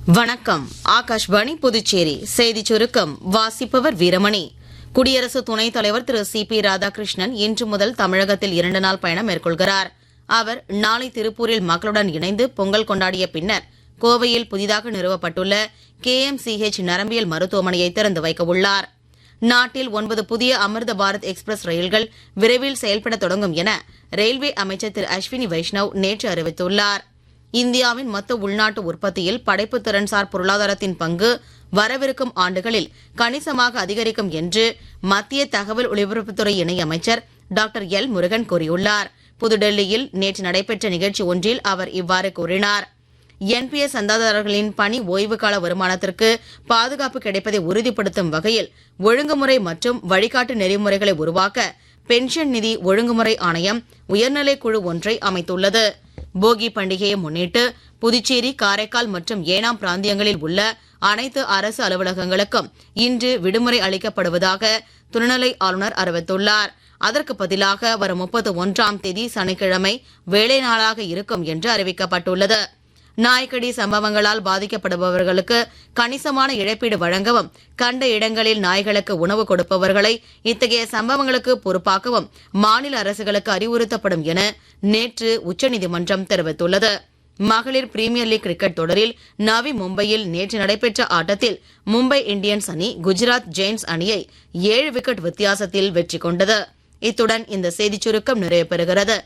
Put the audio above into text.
வணக்கம். ஆகாஷ்வாணி புதுச்சேரி செய்திச் சுருக்கம் வாசிப்பவர் வீரமணி. குடியரசு துணைத் தலைவர் திரு சி.பி. ராதாகிருஷ்ணன் இன்று முதல் தமிழகத்தில் 2 நாள் பயணம் மேற்கொள்கிறார். அவர் நாளை திருப்பூரில் மக்களுடன் இணைந்து பொங்கல் கொண்டாடிய பின்னர் கோவையில் புதிதாக நிறுவப்பட்டுள்ள KMCH நரம்பியல் மருத்துவமனையை திறந்து வைக்க உள்ளார். நாட்டில் 9 புதிய அமிர்த பாரத் எக்ஸ்பிரஸ் ரயில்கள் விரைவில் செயல்பட தொடங்கும் என ரயில்வே அமைச்சர் திரு அஸ்வினி வைஷ்ணவ் நேற்று அறிவித்துள்ளார். இந்தியாவின் மொத்த உள்நாட்டு உற்பத்தியில் படைப்பு திறன்சார் பொருளாதாரத்தின் பங்கு வரவிருக்கும் ஆண்டுகளில் கணிசமாக அதிகரிக்கும் என்று மத்திய தகவல் ஒலிபரப்புத்துறை இணையமைச்சர் டாக்டர் எல். முருகன் கூறியுள்ளார். புதுடெல்லியில் நேற்று நடைபெற்ற நிகழ்ச்சி ஒன்றில் அவர் இவ்வாறு கூறினார். NPS சந்தாதாரர்களின் பணி ஓய்வு கால வருமானத்திற்கு பாதுகாப்பு கிடைப்பதை உறுதிப்படுத்தும் வகையில் ஒழுங்குமுறை மற்றும் வழிகாட்டு நெறிமுறைகளை உருவாக்க பென்ஷன் நிதி ஒழுங்குமுறை ஆணையம் உயர்நிலை குழு ஒன்றை அமைத்துள்ளது. போகி பண்டிகையை முன்னிட்டு புதுச்சேரி, காரைக்கால் மற்றும் ஏனாம் பிராந்தியங்களில் உள்ள அனைத்து அரசு அலுவலகங்களுக்கும் இன்று விடுமுறை அளிக்கப்படுவதாக துணைநிலை ஆளுநர் அறிவித்துள்ளார். அதற்கு பதிலாக வரும் 31ஆம் தேதி சனிக்கிழமை வேலை நாளாக இருக்கும் என்று அறிவிக்கப்பட்டுள்ளது. நாய்க்கடி சம்பவங்களால் பாதிக்கப்படுபவர்களுக்கு கணிசமான இழப்பீடு வழங்கவும், கண்ட இடங்களில் நாய்களுக்கு உணவு கொடுப்பவர்களை இத்தகைய சம்பவங்களுக்கு பொறுப்பாக்கவும் மாநில அரசுகளுக்கு அறிவுறுத்தப்படும் என நேற்று உச்சநீதிமன்றம் தெரிவித்துள்ளது. மகளிர் பிரீமியர் லீக் கிரிக்கெட் தொடரில் நவி மும்பையில் நேற்று நடைபெற்ற ஆட்டத்தில் மும்பை இந்தியன்ஸ் அணி குஜராத் ஜெயின்ஸ் அணியை 7 விக்கெட் வித்தியாசத்தில் வெற்றி கொண்டது. இத்துடன் இந்த செய்திச் சுருக்கம் நிறைவு பெறுகிறது.